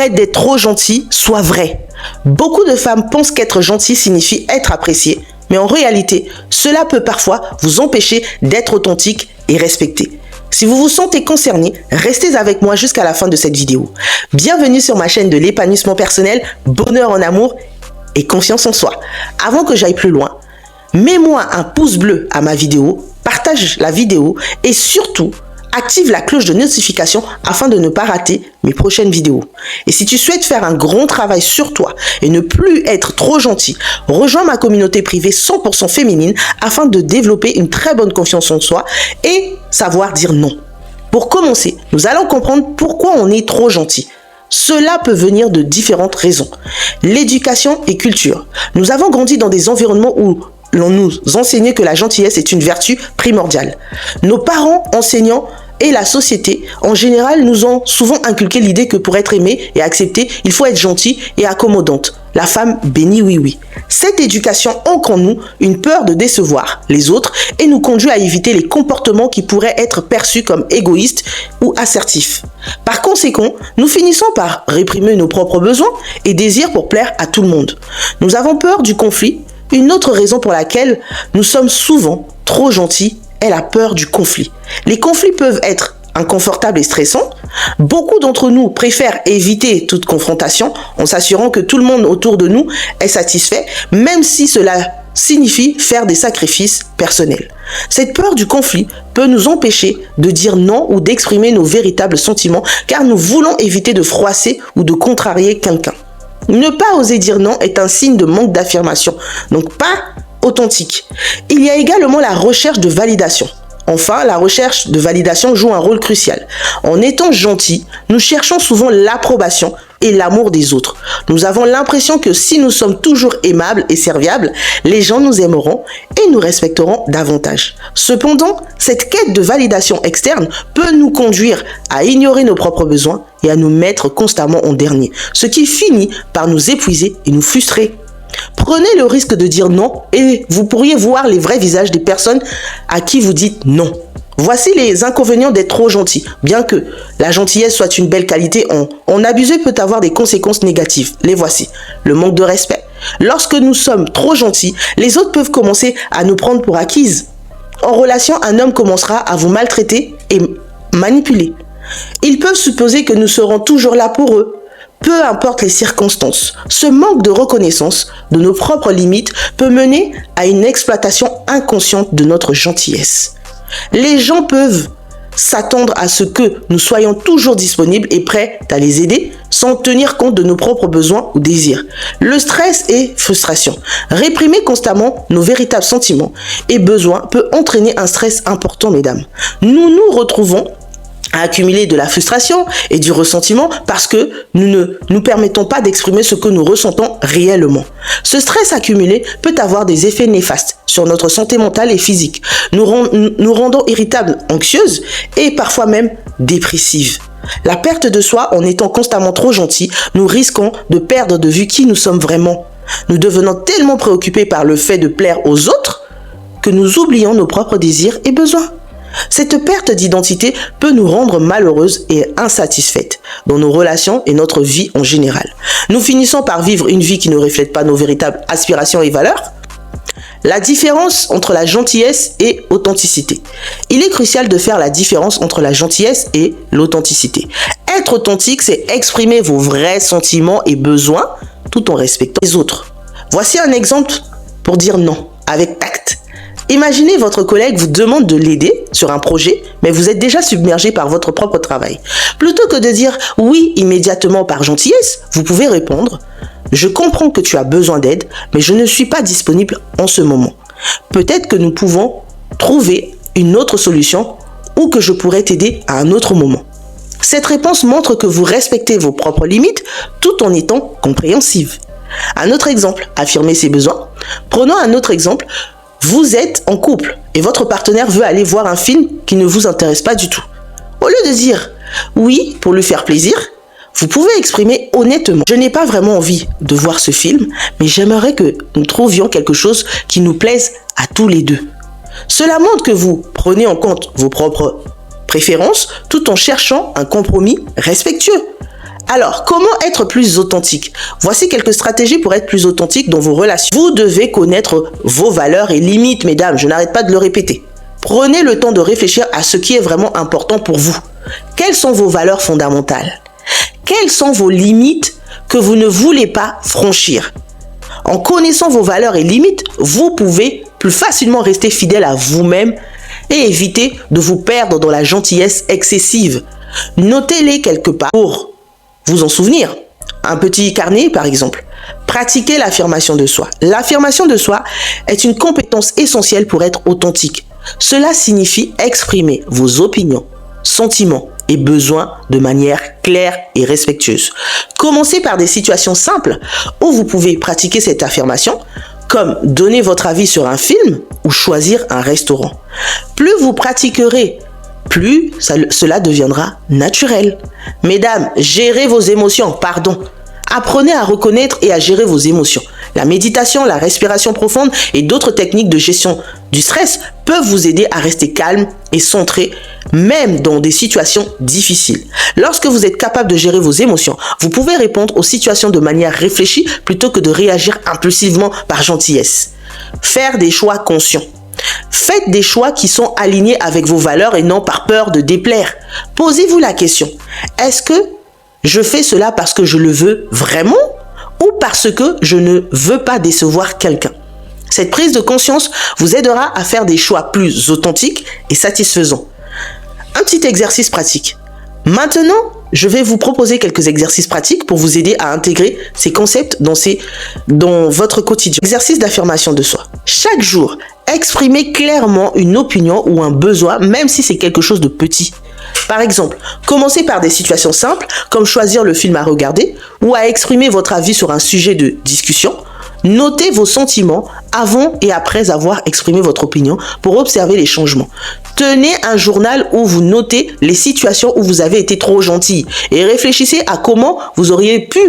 aimerait d'être trop gentil soit vrai. Beaucoup de femmes pensent qu'être gentil signifie être apprécié, mais en réalité, cela peut parfois vous empêcher d'être authentique et respecté. Si vous vous sentez concerné, restez avec moi jusqu'à la fin de cette vidéo. Bienvenue sur ma chaîne de l'épanouissement personnel, bonheur en amour et confiance en soi. Avant que j'aille plus loin, mets-moi un pouce bleu à ma vidéo, partage la vidéo et surtout, active la cloche de notification afin de ne pas rater mes prochaines vidéos. Et si tu souhaites faire un grand travail sur toi et ne plus être trop gentil, rejoins ma communauté privée 100% féminine afin de développer une très bonne confiance en soi et savoir dire non. Pour commencer, nous allons comprendre pourquoi on est trop gentil. Cela peut venir de différentes raisons. L'éducation et culture. Nous avons grandi dans des environnements où l'on nous enseignait que la gentillesse est une vertu primordiale. Nos parents, enseignants et la société, en général, nous ont souvent inculqué l'idée que pour être aimé et accepté, il faut être gentil et accommodante. La femme bénie, oui, oui. Cette éducation ancre en nous une peur de décevoir les autres et nous conduit à éviter les comportements qui pourraient être perçus comme égoïstes ou assertifs. Par conséquent, nous finissons par réprimer nos propres besoins et désirs pour plaire à tout le monde. Nous avons peur du conflit. Une autre raison pour laquelle nous sommes souvent trop gentils est la peur du conflit. Les conflits peuvent être inconfortables et stressants. Beaucoup d'entre nous préfèrent éviter toute confrontation en s'assurant que tout le monde autour de nous est satisfait, même si cela signifie faire des sacrifices personnels. Cette peur du conflit peut nous empêcher de dire non ou d'exprimer nos véritables sentiments car nous voulons éviter de froisser ou de contrarier quelqu'un. Ne pas oser dire non est un signe de manque d'affirmation, donc pas authentique. Il y a également la recherche de validation. Enfin, la recherche de validation joue un rôle crucial. En étant gentil, nous cherchons souvent l'approbation et l'amour des autres. Nous avons l'impression que si nous sommes toujours aimables et serviables, les gens nous aimeront et nous respecteront davantage. Cependant, cette quête de validation externe peut nous conduire à ignorer nos propres besoins et à nous mettre constamment en dernier, ce qui finit par nous épuiser et nous frustrer. Prenez le risque de dire non et vous pourriez voir les vrais visages des personnes à qui vous dites non. Voici les inconvénients d'être trop gentil. Bien que la gentillesse soit une belle qualité, en abuser peut avoir des conséquences négatives. Les voici. Le manque de respect. Lorsque nous sommes trop gentils, les autres peuvent commencer à nous prendre pour acquises. En relation, un homme commencera à vous maltraiter et manipuler. Ils peuvent supposer que nous serons toujours là pour eux. Peu importe les circonstances, ce manque de reconnaissance de nos propres limites peut mener à une exploitation inconsciente de notre gentillesse. Les gens peuvent s'attendre à ce que nous soyons toujours disponibles et prêts à les aider sans tenir compte de nos propres besoins ou désirs. Le stress et frustration. Réprimer constamment nos véritables sentiments et besoins peut entraîner un stress important, mesdames. Nous nous retrouvons à accumuler de la frustration et du ressentiment parce que nous ne nous permettons pas d'exprimer ce que nous ressentons réellement. Ce stress accumulé peut avoir des effets néfastes sur notre santé mentale et physique, nous rendant irritables, anxieuses et parfois même dépressives. La perte de soi en étant constamment trop gentils, nous risquons de perdre de vue qui nous sommes vraiment. Nous devenons tellement préoccupés par le fait de plaire aux autres que nous oublions nos propres désirs et besoins. Cette perte d'identité peut nous rendre malheureuses et insatisfaites dans nos relations et notre vie en général. Nous finissons par vivre une vie qui ne reflète pas nos véritables aspirations et valeurs. La différence entre la gentillesse et l'authenticité. Il est crucial de faire la différence entre la gentillesse et l'authenticité. Être authentique, c'est exprimer vos vrais sentiments et besoins tout en respectant les autres. Voici un exemple pour dire non avec tact. Imaginez votre collègue vous demande de l'aider sur un projet, mais vous êtes déjà submergé par votre propre travail. Plutôt que de dire oui immédiatement par gentillesse, vous pouvez répondre « Je comprends que tu as besoin d'aide, mais je ne suis pas disponible en ce moment. Peut-être que nous pouvons trouver une autre solution ou que je pourrais t'aider à un autre moment. » Cette réponse montre que vous respectez vos propres limites tout en étant compréhensive. Un autre exemple, affirmer ses besoins. Prenons un autre exemple. Vous êtes en couple et votre partenaire veut aller voir un film qui ne vous intéresse pas du tout. Au lieu de dire oui pour lui faire plaisir, vous pouvez exprimer honnêtement « Je n'ai pas vraiment envie de voir ce film, mais j'aimerais que nous trouvions quelque chose qui nous plaise à tous les deux. » Cela montre que vous prenez en compte vos propres préférences tout en cherchant un compromis respectueux. Alors, comment être plus authentique? Voici quelques stratégies pour être plus authentique dans vos relations. Vous devez connaître vos valeurs et limites, mesdames. Je n'arrête pas de le répéter. Prenez le temps de réfléchir à ce qui est vraiment important pour vous. Quelles sont vos valeurs fondamentales? Quelles sont vos limites que vous ne voulez pas franchir? En connaissant vos valeurs et limites, vous pouvez plus facilement rester fidèle à vous-même et éviter de vous perdre dans la gentillesse excessive. Notez-les quelque part pour vous en souvenir. Un petit carnet, par exemple. Pratiquez l'affirmation de soi. L'affirmation de soi est une compétence essentielle pour être authentique. Cela signifie exprimer vos opinions, sentiments et besoins de manière claire et respectueuse. Commencez par des situations simples où vous pouvez pratiquer cette affirmation, comme donner votre avis sur un film ou choisir un restaurant. Plus vous pratiquerez, plus cela deviendra naturel. Mesdames, gérez vos émotions, Apprenez à reconnaître et à gérer vos émotions. La méditation, la respiration profonde et d'autres techniques de gestion du stress peuvent vous aider à rester calme et centré, même dans des situations difficiles. Lorsque vous êtes capable de gérer vos émotions, vous pouvez répondre aux situations de manière réfléchie plutôt que de réagir impulsivement par gentillesse. Faire des choix conscients. Faites des choix qui sont alignés avec vos valeurs et non par peur de déplaire. Posez-vous la question, est-ce que je fais cela parce que je le veux vraiment ou parce que je ne veux pas décevoir quelqu'un? Cette prise de conscience vous aidera à faire des choix plus authentiques et satisfaisants. Un petit exercice pratique. Maintenant, je vais vous proposer quelques exercices pratiques pour vous aider à intégrer ces concepts dans votre quotidien. Exercice d'affirmation de soi. Chaque jour, exprimez clairement une opinion ou un besoin, même si c'est quelque chose de petit. Par exemple, commencez par des situations simples, comme choisir le film à regarder ou à exprimer votre avis sur un sujet de discussion. Notez vos sentiments avant et après avoir exprimé votre opinion pour observer les changements. Tenez un journal où vous notez les situations où vous avez été trop gentil et réfléchissez à comment vous auriez pu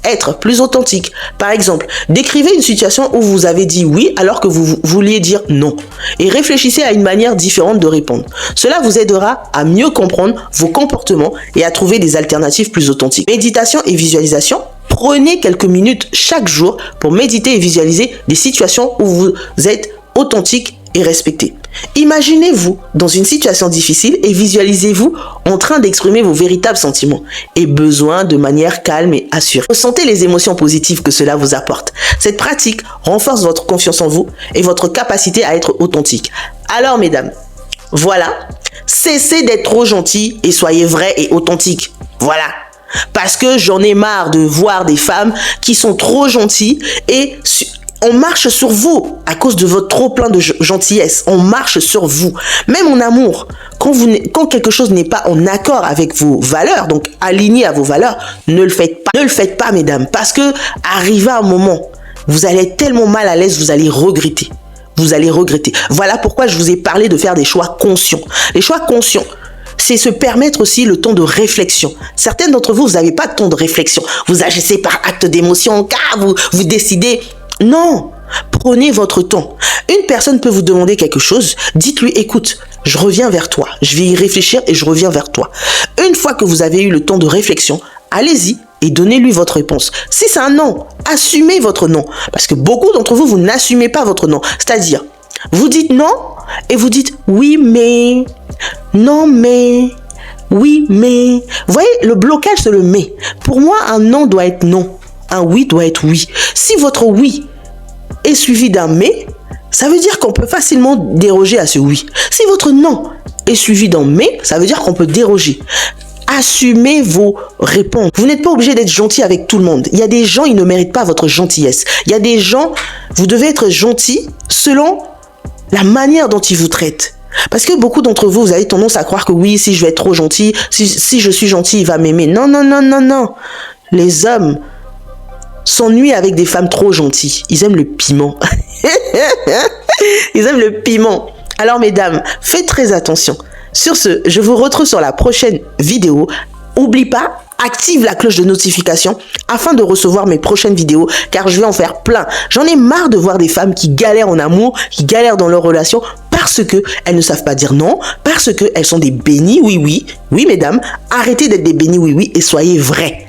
être plus authentique. Par exemple, décrivez une situation où vous avez dit oui alors que vous vouliez dire non et réfléchissez à une manière différente de répondre. Cela vous aidera à mieux comprendre vos comportements et à trouver des alternatives plus authentiques. Méditation et visualisation. Prenez quelques minutes chaque jour pour méditer et visualiser des situations où vous êtes authentique et respecté. Imaginez-vous dans une situation difficile et visualisez-vous en train d'exprimer vos véritables sentiments et besoins de manière calme et assurée. Ressentez les émotions positives que cela vous apporte. Cette pratique renforce votre confiance en vous et votre capacité à être authentique. Alors mesdames, voilà, cessez d'être trop gentil et soyez vrai et authentique. Voilà. Parce que j'en ai marre de voir des femmes qui sont trop gentilles et on marche sur vous à cause de votre trop plein de gentillesse. On marche sur vous. Même en amour, quand quelque chose n'est pas en accord avec vos valeurs, donc aligné à vos valeurs, ne le faites pas. Ne le faites pas, mesdames, parce que arrivé à un moment, vous allez être tellement mal à l'aise, vous allez regretter. Vous allez regretter. Voilà pourquoi je vous ai parlé de faire des choix conscients. Les choix conscients, c'est se permettre aussi le temps de réflexion. Certaines d'entre vous, vous n'avez pas de temps de réflexion. Vous agissez par acte d'émotion, car vous décidez. Non, prenez votre temps. Une personne peut vous demander quelque chose, dites-lui, écoute, je reviens vers toi. Je vais y réfléchir et je reviens vers toi. Une fois que vous avez eu le temps de réflexion, allez-y et donnez-lui votre réponse. Si c'est un non, assumez votre non. Parce que beaucoup d'entre vous, vous n'assumez pas votre non. C'est-à-dire, vous dites non et vous dites oui, mais, non, mais, oui, mais. Vous voyez, le blocage, c'est le mais. Pour moi, un non doit être non. Un oui doit être oui. Si votre oui est suivi d'un mais, ça veut dire qu'on peut facilement déroger à ce oui. Si votre non est suivi d'un mais, ça veut dire qu'on peut déroger. Assumez vos réponses. Vous n'êtes pas obligé d'être gentil avec tout le monde. Il y a des gens, ils ne méritent pas votre gentillesse. Il y a des gens, vous devez être gentil selon la manière dont ils vous traitent. Parce que beaucoup d'entre vous, vous avez tendance à croire que oui, si je vais être trop gentil, si je suis gentil, il va m'aimer. Non, non, non, non, non. Les hommes s'ennuient avec des femmes trop gentilles. Ils aiment le piment. Ils aiment le piment. Alors mesdames, faites très attention. Sur ce, je vous retrouve sur la prochaine vidéo. N'oublie pas, active la cloche de notification afin de recevoir mes prochaines vidéos car je vais en faire plein. J'en ai marre de voir des femmes qui galèrent en amour, qui galèrent dans leur relation parce qu'elles ne savent pas dire non, parce qu'elles sont des bénis oui-oui. Oui mesdames, arrêtez d'être des bénis oui-oui et soyez vrais.